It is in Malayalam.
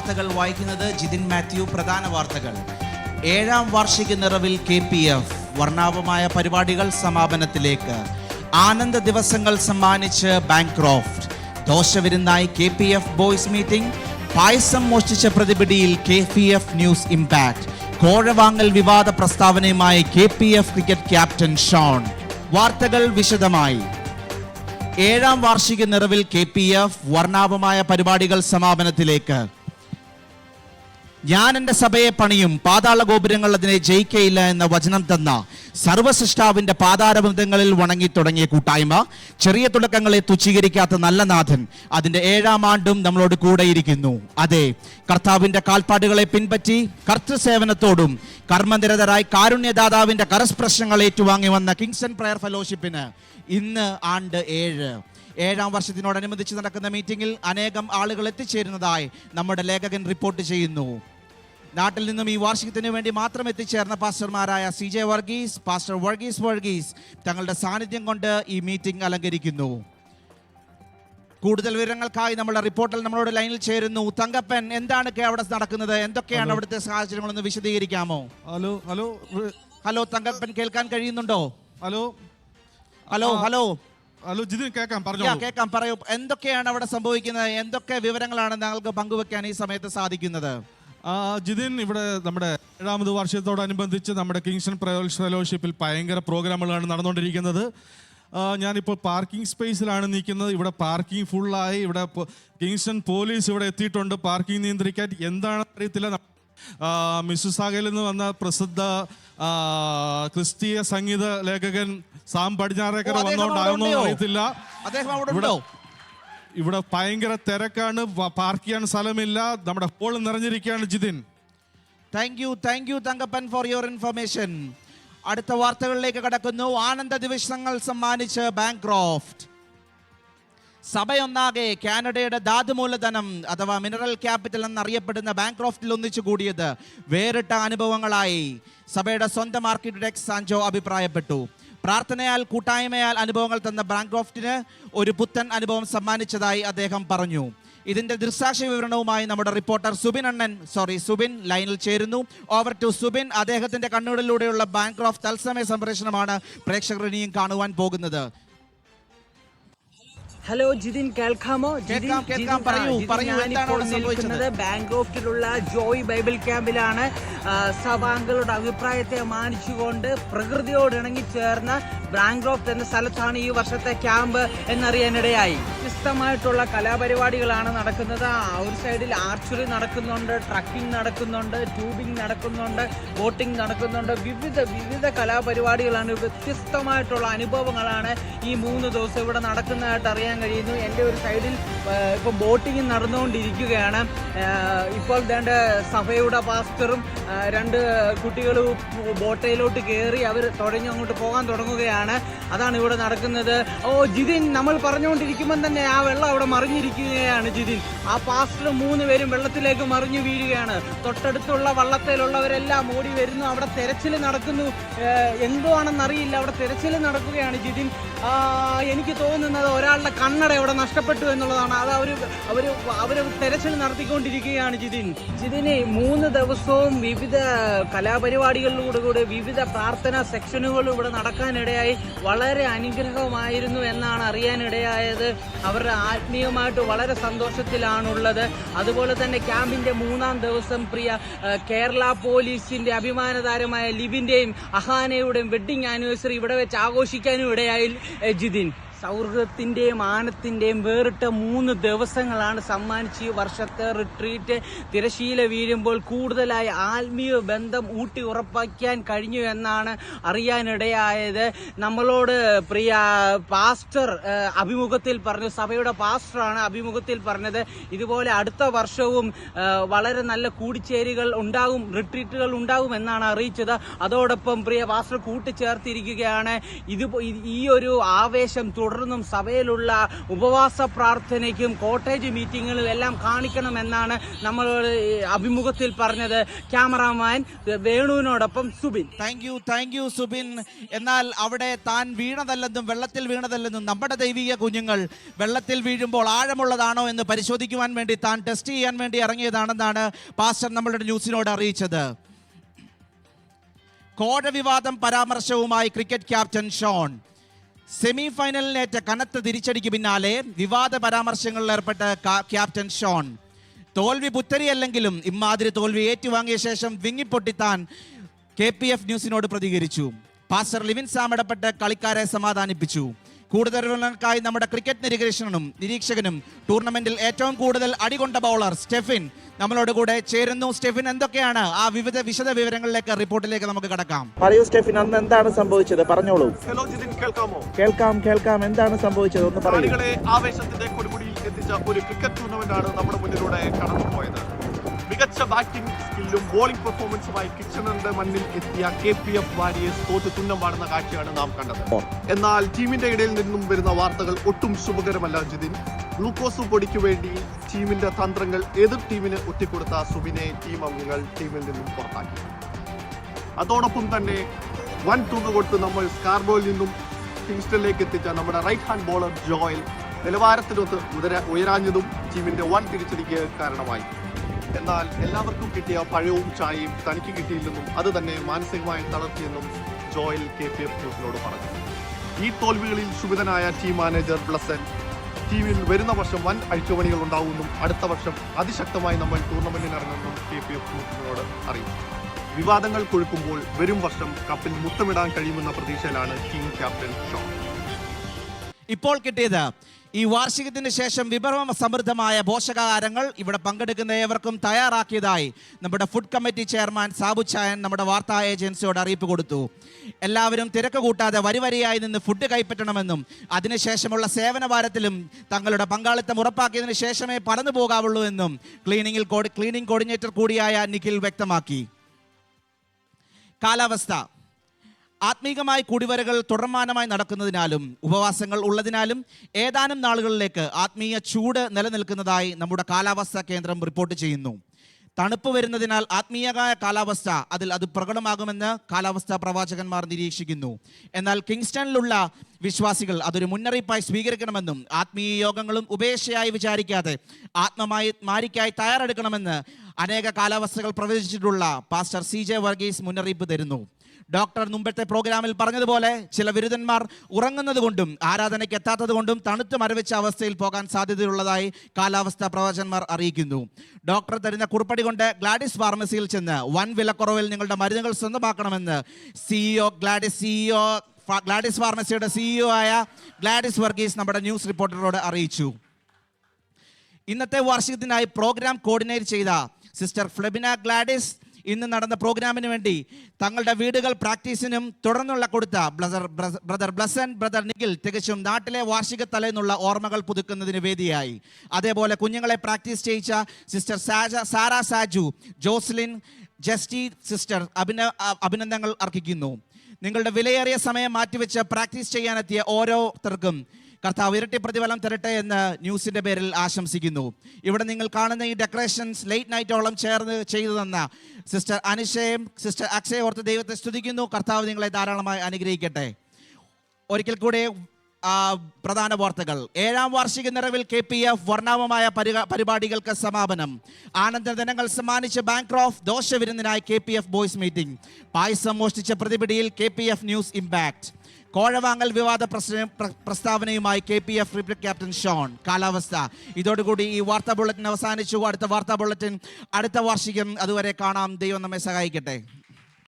വാർത്തകൾ വായിക്കുന്നത് ജിതിൻ മാത്യു. പ്രധാന വാർത്തകൾ. 7ാം വാർഷിക നിറവിൽ KPF. വർണ്ണാഭമായ പരിപാടികൾ സമാപനത്തിലേക്ക്. ആനന്ദ ദിവസങ്ങൾ സമ്മാനിച്ച് ബാങ്ക്രോഫ്റ്റ്. ദോഷവിരുന്നായി KPF ബോയ്സ് മീറ്റിംഗ്. പായസം മോഷ്ടിച്ച പ്രതിപിടിയിൽ KPF ന്യൂസ് ഇമ്പാക്ട്. കോഴവാങ്ങൽ വിവാദ പ്രസ്താവനയുമായി KPF ക്രിക്കറ്റ് ക്യാപ്റ്റൻ ഷോൺ. വാർത്തകൾ വിശദമായി. 7ാം വാർഷിക നിറവിൽ KPF. വർണ്ണാഭമായ പരിപാടികൾ സമാപനത്തിലേക്ക്. ഞാൻ എൻ്റെ സഭയെ പണിയും, പാതാള ഗോപുരങ്ങൾ അതിനെ ജയിക്കയില്ല എന്ന വചനം തന്ന സർവസൃഷ്ടാവിന്റെ പാതാരബന്ധങ്ങളിൽ വണങ്ങി തുടങ്ങിയ കൂട്ടായ്മ. ചെറിയ തുടക്കങ്ങളെ തുച്ഛീകരിക്കാത്ത നല്ല നാഥൻ അതിന്റെ 7ാം ആണ്ടും നമ്മളോട് കൂടെയിരിക്കുന്നു. അതെ, കർത്താവിന്റെ കാൽപ്പാടുകളെ പിൻപറ്റി കർത്തൃസേവനത്തോടും കർമ്മനിരതരായി കാരുണ്യദാതാവിന്റെ കരസ്പർശങ്ങൾ ഏറ്റുവാങ്ങി വന്ന കിങ്സൺ പ്രയർ ഫെലോഷിപ്പിന് ഇന്ന് ആണ്ട് 7. 7ാം വർഷത്തിനോടനുബന്ധിച്ച് നടക്കുന്ന മീറ്റിംഗിൽ അനേകം ആളുകൾ എത്തിച്ചേരുന്നതായി നമ്മുടെ ലേഖകൻ റിപ്പോർട്ട് ചെയ്യുന്നു. നാട്ടിൽ നിന്നും ഈ വാർഷികത്തിന് വേണ്ടി മാത്രം എത്തിച്ചേർന്ന പാസ്റ്റർമാരായ CJ വർഗീസ്, പാസ്റ്റർ വർഗീസ് തങ്ങളുടെ സാന്നിധ്യം കൊണ്ട് ഈ മീറ്റിംഗ് അലങ്കരിക്കുന്നു. കൂടുതൽ വിവരങ്ങൾക്കായി നമ്മുടെ റിപ്പോർട്ടർ നമ്മളോട് ലൈനിൽ ചേരുന്നു. തങ്കപ്പൻ, എന്താണ് അവിടെ നടക്കുന്നത്? എന്തൊക്കെയാണ് അവിടുത്തെ സാഹചര്യങ്ങളൊന്ന് വിശദീകരിക്കാമോ? ഹലോ തങ്കപ്പൻ, കേൾക്കാൻ കഴിയുന്നുണ്ടോ? ഹലോ ജിതിൻ, കേൾക്കാം, പറയൂ. എന്തൊക്കെയാണ് അവിടെ സംഭവിക്കുന്നത്? എന്തൊക്കെ വിവരങ്ങളാണ് ഞങ്ങൾക്ക് പങ്കുവെക്കാൻ ഈ സമയത്ത് സാധിക്കുന്നത്? ജിതിൻ, ഇവിടെ നമ്മുടെ 7ാമത് വർഷത്തോടനുബന്ധിച്ച് നമ്മുടെ കിങ്സൺ പ്രയർ ഫെലോഷിപ്പിൽ ഭയങ്കര പ്രോഗ്രാമുകളാണ് നടന്നുകൊണ്ടിരിക്കുന്നത്. ഞാനിപ്പോൾ പാർക്കിംഗ് സ്പേസിലാണ് നിൽക്കുന്നത്. ഇവിടെ പാർക്കിംഗ് ഫുള്ളായി. ഇവിടെ കിങ്സൺ പോലീസ് ഇവിടെ എത്തിയിട്ടുണ്ട് പാർക്കിംഗ് നിയന്ത്രിക്കാൻ. എന്താണെന്ന് അറിയത്തില്ല. മിസ്സുസാഗയിൽ നിന്ന് വന്ന പ്രസിദ്ധ ക്രിസ്തീയ സംഗീത ലേഖകൻ സാം പടിഞ്ഞാറേക്കര വന്നോണ്ടാകുന്നോ അറിയത്തില്ല. ഇവിടെ ഭയങ്കര തിരക്കാണ്. പാർക്ക് ചെയ്യാൻ സ്ഥലമില്ല. നമ്മുടെ ഹോൾ നിറഞ്ഞിരിക്കുകയാണ്. Jithin, thank you Thankappan for your information. അടുത്ത വാർത്തകളിലേക്ക് കടക്കുന്നു. ആനന്ദ ദിവസങ്ങൾ സമ്മാനിച്ച് ബാങ്ക്രോഫ്റ്റ്. സഭയൊന്നാകെ കാനഡയുടെ ധാതുമൂലധനം അഥവാ മിനറൽ ക്യാപിറ്റൽ എന്നറിയപ്പെടുന്ന ബാങ്ക്രോഫ്റ്റിൽ ഒന്നിച്ചു കൂടിയത് വേറിട്ട അനുഭവങ്ങളായി സഭയുടെ സ്വന്തം ആർക്കിടെക്ട് സാൻജോ അഭിപ്രായപ്പെട്ടു. പ്രാർത്ഥനയാൽ കൂട്ടായ്മയാൽ അനുഭവങ്ങൾ തന്ന ബാങ്ക്രോഫ്റ്റിന് ഒരു പുത്തൻ അനുഭവം സമ്മാനിച്ചതായി അദ്ദേഹം പറഞ്ഞു. ഇതിന്റെ ദൃക്സാക്ഷി വിവരണവുമായി നമ്മുടെ റിപ്പോർട്ടർ സുബിൻ ലൈനിൽ ചേരുന്നു. Over to Subin. അദ്ദേഹത്തിന്റെ കണ്ണുകളിലൂടെയുള്ള ബാങ്ക്രോഫ്റ്റ് തത്സമയ സംപ്രേഷണമാണ് പ്രേക്ഷകർ ഇനിയും കാണുവാൻ പോകുന്നത്. ഹലോ ജിതിൻ, കേൾക്കാമോ? നിൽക്കുന്നത് ബാങ്ക്രോഫ്റ്റിലുള്ള ജോയ് ബൈബിൾ ക്യാമ്പിലാണ്. സഭാംഗങ്ങളുടെ അഭിപ്രായത്തെ മാനിച്ചുകൊണ്ട് പ്രകൃതിയോട് ഇണങ്ങിച്ചേർന്ന ബാങ്ക്രോഫ്റ്റ് എന്ന സ്ഥലത്താണ് ഈ വർഷത്തെ ക്യാമ്പ് എന്നറിയാനിടയായി. വ്യത്യസ്തമായിട്ടുള്ള കലാപരിപാടികളാണ് നടക്കുന്നത്. ഒരു സൈഡിൽ ആർച്ചറി നടക്കുന്നുണ്ട്, ട്രക്കിംഗ് നടക്കുന്നുണ്ട്, ട്യൂബിംഗ് നടക്കുന്നുണ്ട്, ബോട്ടിംഗ് നടക്കുന്നുണ്ട്. വിവിധ കലാപരിപാടികളാണ്. വ്യത്യസ്തമായിട്ടുള്ള അനുഭവങ്ങളാണ് ഈ 3 ദിവസം ഇവിടെ നടക്കുന്നതായിട്ട് അറിയാൻ കഴിയുന്നു. എൻ്റെ ഒരു സൈഡിൽ ഇപ്പോൾ ബോട്ടിംഗ് നടന്നുകൊണ്ടിരിക്കുകയാണ്. ഇപ്പോൾ വേണ്ട സഭയുടെ പാസ്റ്ററും 2 കുട്ടികളും ബോട്ടയിലോട്ട് കയറി അവർ അങ്ങോട്ട് പോകാൻ തുടങ്ങുകയാണ്. അതാണ് ഇവിടെ നടക്കുന്നത്. ജിതിൻ, നമ്മൾ പറഞ്ഞുകൊണ്ടിരിക്കുമ്പോൾ തന്നെ ആ വെള്ളം അവിടെ മറിഞ്ഞിരിക്കുകയാണ്. ജിതിൻ, ആ പാസ്റ്റർ 3 പേരും വെള്ളത്തിലേക്ക് മറിഞ്ഞു വീഴുകയാണ്. തൊട്ടടുത്തുള്ള വള്ളത്തിലുള്ളവരെല്ലാം ഓടി വരുന്നു. അവിടെ തെരച്ചിൽ നടക്കുന്നു. എന്തോ ആണെന്നറിയില്ല, അവിടെ തെരച്ചിൽ നടക്കുകയാണ്. ജിതിൻ, എനിക്ക് തോന്നുന്നത് ഒരാളുടെ കണ്ണട അവിടെ നഷ്ടപ്പെട്ടു എന്നുള്ളതാണ്. അത് അവര് തെരച്ചിൽ നടത്തിക്കൊണ്ടിരിക്കുകയാണ്. ജിതിന് 3 ദിവസവും വിവിധ കലാപരിപാടികളിലൂടെ വിവിധ പ്രാർത്ഥനാ സെക്ഷനുകളും ഇവിടെ നടക്കാനിടയായി. വളരെ അനുഗ്രഹമായിരുന്നു എന്നാണ് അറിയാനിടയായത്. അവരുടെ ആത്മീയമായിട്ട് വളരെ സന്തോഷത്തിലാണുള്ളത്. അതുപോലെ തന്നെ ക്യാമ്പിന്റെ 3ാം ദിവസം പ്രിയ കേരള പോലീസിന്റെ അഭിമാനതാരമായ ലിബിന്റെയും അഹാനയുടെയും വെഡ്ഡിംഗ് ആനിവേഴ്സറി ഇവിടെ വെച്ച് ആഘോഷിക്കാനും ഇടയായി. ജിതിൻ, സൗഹൃദത്തിന്റെയും ആനത്തിന്റെയും വേറിട്ട 3 ദിവസങ്ങളാണ് സമ്മാനിച്ച് ഈ വർഷത്തെ റിട്രീറ്റ്. തിരശീല വീഴുമ്പോൾ കൂടുതലായി ആത്മീയ ബന്ധം ഊട്ടി ഉറപ്പാക്കാൻ കഴിഞ്ഞു എന്നാണ് അറിയാനിടയായത്. നമ്മളോട് പ്രിയ പാസ്റ്റർ അഭിമുഖത്തിൽ പറഞ്ഞു, സഭയുടെ പാസ്റ്ററാണ് അഭിമുഖത്തിൽ പറഞ്ഞത്, ഇതുപോലെ അടുത്ത വർഷവും വളരെ നല്ല കൂടിച്ചേരികൾ ഉണ്ടാകും, റിട്രീറ്റുകൾ ഉണ്ടാകും എന്നാണ് അറിയിച്ചത്. അതോടൊപ്പം പ്രിയ പാസ്റ്റർ കൂട്ടിച്ചേർത്തിരിക്കുകയാണ്, ഈ ഒരു ആവേശം തുടർന്നും സഭയിലുള്ള ഉപവാസ പ്രാർത്ഥനയ്ക്കും കോട്ടേജ് മീറ്റിങ്ങുകളും എല്ലാം കാണിക്കണമെന്നാണ് നമ്മളോട് അഭിമുഖത്തിൽ പറഞ്ഞത് ക്യാമറാമാൻ വേണുവിനോടൊപ്പം സുബിൻ. Thank you Subin. എന്നാൽ അവിടെ താൻ വീണതല്ലെന്നും വെള്ളത്തിൽ വീണതല്ലെന്നും നമ്മുടെ ദൈവിക കുഞ്ഞുങ്ങൾ വെള്ളത്തിൽ വീഴുമ്പോൾ ആഴമുള്ളതാണോ എന്ന് പരിശോധിക്കുവാൻ വേണ്ടി താൻ ടെസ്റ്റ് ചെയ്യാൻ വേണ്ടി ഇറങ്ങിയതാണെന്നാണ് പാസ്റ്റർ നമ്മളുടെ ന്യൂസിനോട് അറിയിച്ചത്. കോഴ വിവാദം പരാമർശവുമായി ക്രിക്കറ്റ് ക്യാപ്റ്റൻ ഷോൺ. സെമി ഫൈനലിനേറ്റ കനത്ത തിരിച്ചടിക്ക് പിന്നാലെ വിവാദ പരാമർശങ്ങളിൽ ഏർപ്പെട്ട ക്യാപ്റ്റൻ ഷോൺ. തോൽവി പുത്തരിയല്ലെങ്കിലും ഇമ്മാതിരി തോൽവി ഏറ്റുവാങ്ങിയ ശേഷം വിങ്ങിപ്പൊട്ടിത്താൻ KPF ന്യൂസിനോട് പ്രതികരിച്ചു. പാസ്റ്റർ ലിവിൻ സാം ഇടപെട്ട് കളിക്കാരെ സമാധാനിപ്പിച്ചു. കൂടുതൽ വിവരങ്ങൾക്കായി നമ്മുടെ ക്രിക്കറ്റ് നിരീക്ഷകനും ടൂർണമെന്റിൽ ഏറ്റവും കൂടുതൽ അടികൊണ്ട ബൗളർ സ്റ്റെഫിൻ നമ്മളോട് കൂടെ ചേരുന്നു. സ്റ്റെഫിൻ, എന്തൊക്കെയാണ് ആ വിശദ വിവരങ്ങളിലേക്ക് റിപ്പോർട്ടിലേക്ക് നമുക്ക് കടക്കാം. പറയൂ സ്റ്റെഫിൻ, അന്ന് എന്താണ് സംഭവിച്ചത്? പറഞ്ഞോളൂ. ഹലോ ജിതിൻ, കേൾക്കാമോ? കേൾക്കാം. എന്താണ് സംഭവിച്ചത്? ഒന്ന് പറയൂ. കളികളെ ആവേശത്തിന്റെ കൊടുമുടിയിൽ എത്തിച്ച ഒരു ക്രിക്കറ്റ് ടൂർണമെന്റാണ് നമ്മുടെ മുന്നിലൂടെ കടന്നുപോയത്. മികച്ച ബാറ്റിംഗ് സ്കില്ലും ബോളിംഗ് പെർഫോമൻസുമായി കിച്ചണറിന്റെ മണ്ണിൽ എത്തിയ KPF വാരിയേഴ്സ് തോറ്റ് തുന്നം പാടുന്ന കാഴ്ചയാണ് നാം കണ്ടത്. എന്നാൽ ടീമിന്റെ ഇടയിൽ നിന്നും വരുന്ന വാർത്തകൾ ഒട്ടും ശുഭകരമല്ല ജിതിൻ. ഗ്ലൂക്കോസ് പൊടിക്ക് വേണ്ടി ടീമിന്റെ തന്ത്രങ്ങൾ എതിർ ടീമിന് ഒറ്റിക്കൊടുത്ത സുബിനെ ടീം അംഗങ്ങൾ ടീമിൽ നിന്നും പുറത്താക്കി. അതോടൊപ്പം തന്നെ വൻ തുക കൊടുത്ത് നമ്മൾ സ്കാർബോയിൽ നിന്നും കിങ്സ്റ്റണിലേക്ക് എത്തിച്ച നമ്മുടെ റൈറ്റ് ഹാൻഡ് ബോളർ ജോയൽ നിലവാരത്തിനൊത്ത് ഉയരാഞ്ഞതും ടീമിന്റെ വൻ തിരിച്ചടിക്ക് കാരണമായി. എന്നാൽ എല്ലാവർക്കും കിട്ടിയ പഴവും ചായയും തനിക്ക് കിട്ടിയില്ലെന്നും അത് തന്നെ മാനസികമായി തളർത്തിയെന്നും ജോയൽ KPF ന്യൂസിനോട് പറഞ്ഞു. ഈ തോൽവികളിൽ ക്ഷുഭിതനായ ടീം മാനേജർ ബ്ലസൻ ടീമിൽ വരുന്ന വർഷം വൻ അഴിച്ചുപണികൾ ഉണ്ടാവുമെന്നും അടുത്ത വർഷം അതിശക്തമായി നമ്മൾ ടൂർണമെന്റിന് ഇറങ്ങുമെന്നും KPF ന്യൂസിനോട് അറിയിച്ചു. വിവാദങ്ങൾ കൊഴുക്കുമ്പോൾ വരും വർഷം കപ്പിൽ മുത്തമിടാൻ കഴിയുമെന്ന പ്രതീക്ഷയിലാണ് ടീം ക്യാപ്റ്റൻ ഷോൺ. ഇപ്പോൾ കിട്ടിയത് ഈ വാർഷികത്തിന് ശേഷം വിഭവ സമൃദ്ധമായ പോഷകാഹാരങ്ങൾ ഇവിടെ പങ്കെടുക്കുന്ന ഏവർക്കും തയ്യാറാക്കിയതായി നമ്മുടെ ഫുഡ് കമ്മിറ്റി ചെയർമാൻ സാബു ചായൻ നമ്മുടെ വാർത്താ ഏജൻസിയോട് അറിയിപ്പ് കൊടുത്തു. എല്ലാവരും തിരക്ക് കൂട്ടാതെ വരിവരിയായി നിന്ന് ഫുഡ് കൈപ്പറ്റണമെന്നും അതിനുശേഷമുള്ള സേവന വാരത്തിലും തങ്ങളുടെ പങ്കാളിത്തം ഉറപ്പാക്കിയതിനു ശേഷമേ പറന്നു പോകാവുള്ളൂ എന്നും ക്ലീനിംഗ് കോർഡിനേറ്റർ കൂടിയായ നിഖിൽ വ്യക്തമാക്കി. കാലാവസ്ഥ. ആത്മീകമായി കുടിവരകൾ തുടർമാനമായി നടക്കുന്നതിനാലും ഉപവാസങ്ങൾ ഉള്ളതിനാലും ഏതാനും നാളുകളിലേക്ക് ആത്മീയ ചൂട് നിലനിൽക്കുന്നതായി നമ്മുടെ കാലാവസ്ഥാ കേന്ദ്രം റിപ്പോർട്ട് ചെയ്യുന്നു. തണുപ്പ് വരുന്നതിനാൽ ആത്മീയമായ കാലാവസ്ഥ അത് പ്രകടമാകുമെന്ന് കാലാവസ്ഥാ പ്രവാചകന്മാർ നിരീക്ഷിക്കുന്നു. എന്നാൽ കിങ്സ്റ്റണിലുള്ള വിശ്വാസികൾ അതൊരു മുന്നറിയിപ്പായി സ്വീകരിക്കണമെന്നും ആത്മീയ യോഗങ്ങളും ഉപേക്ഷയായി വിചാരിക്കാതെ മാരിക്കായി തയ്യാറെടുക്കണമെന്ന് അനേക കാലാവസ്ഥകൾ പ്രവചിച്ചിട്ടുള്ള പാസ്റ്റർ CJ വർഗീസ് മുന്നറിയിപ്പ് തരുന്നു. ഡോക്ടർ മുമ്പത്തെ പ്രോഗ്രാമിൽ പറഞ്ഞതുപോലെ ചില വിരുദ്ധന്മാർ ഉറങ്ങുന്നത് കൊണ്ടും ആരാധനയ്ക്ക് എത്താത്തത് കൊണ്ടും തണുത്ത് മരവിച്ച അവസ്ഥയിൽ പോകാൻ സാധ്യതയുള്ളതായി കാലാവസ്ഥാ പ്രവചകന്മാർ അറിയിക്കുന്നു. ഡോക്ടർ തരുന്ന കുറിപ്പടി കൊണ്ട് ഗ്ലാഡിസ് ഫാർമസിയിൽ ചെന്ന് വൻ വിലക്കുറവിൽ നിങ്ങളുടെ മരുന്നുകൾ സ്വന്തമാക്കണമെന്ന് ഗ്ലാഡിസ് ഫാർമസിയുടെ CEO ആയ ഗ്ലാഡിസ് വർഗീസ് നമ്മുടെ ന്യൂസ് റിപ്പോർട്ടറോട് അറിയിച്ചു. ഇന്നത്തെ വാർഷികത്തിനായി പ്രോഗ്രാം കോർഡിനേറ്റ് ചെയ്ത സിസ്റ്റർ ഫ്ലെബിന ഗ്ലാഡിസ് ഇന്ന് നടന്ന പ്രോഗ്രാമിന് വേണ്ടി തങ്ങളുടെ വീടുകൾ പ്രാക്ടീസിനും തുടർന്നുള്ള കൊടുത്ത ബ്രദർ ബ്ലസൻ, ബ്രദർ നിഖിൽ തികച്ചും നാട്ടിലെ വാർഷിക തലേന്നുള്ള ഓർമ്മകൾ പുതുക്കുന്നതിന് വേദിയായി. അതേപോലെ കുഞ്ഞുങ്ങളെ പ്രാക്ടീസ് ചെയ്യിച്ച സിസ്റ്റർ സാറ സാജു, ജോസ്ലിൻ, ജസ്റ്റി സിസ്റ്റർ അഭിനന്ദനങ്ങൾ അർപ്പിക്കുന്നു. നിങ്ങളുടെ വിലയേറിയ സമയം മാറ്റിവെച്ച് പ്രാക്ടീസ് ചെയ്യാനെത്തിയ ഓരോരുത്തർക്കും കർത്താവ് ഇരട്ടി പ്രതിഫലം തരട്ടെ എന്ന് ന്യൂസിന്റെ പേരിൽ ആശംസിക്കുന്നു. ഇവിടെ നിങ്ങൾ കാണുന്ന ഈ ഡെക്കറേഷൻസ് ലേറ്റ് നൈറ്റോളം ചേർന്ന് ചെയ്തു തന്ന സിസ്റ്റർ അനിഷയും സിസ്റ്റർ അക്ഷയ ഓർത്ത് ദൈവത്തെ സ്തുതിക്കുന്നു. കർത്താവ് നിങ്ങളെ ധാരാളമായി അനുഗ്രഹിക്കട്ടെ. ഒരിക്കൽ കൂടെ പ്രധാന വാർത്തകൾ. 7ാം വാർഷിക നിറവിൽ KPF വർണ്ണാഭമായ പരിപാടികൾക്ക് സമാപനം. ആനന്ദ ദിനങ്ങൾ സമ്മാനിച്ച് ബാങ്ക്രോഫ് ദോഷവിരുന്നിനായി KPF ബോയ്സ് മീറ്റിംഗ്. പായസം മോഷ്ടിച്ച പ്രതിപിടിയിൽ KPF ന്യൂസ് ഇമ്പാക്ട്. കോഴവാങ്ങൽ വിവാദ പ്രസ്താവനയുമായി KPF ക്യാപ്റ്റൻ ഷോൺ. കാലാവസ്ഥ. ഇതോടുകൂടി ഈ വാർത്താ ബുള്ളറ്റിൻ അവസാനിച്ചു. അടുത്ത വാർത്താ ബുള്ളറ്റിൻ അടുത്ത വാർഷികം അതുവരെ കാണാം. ദൈവം നമ്മെ സഹായിക്കട്ടെ.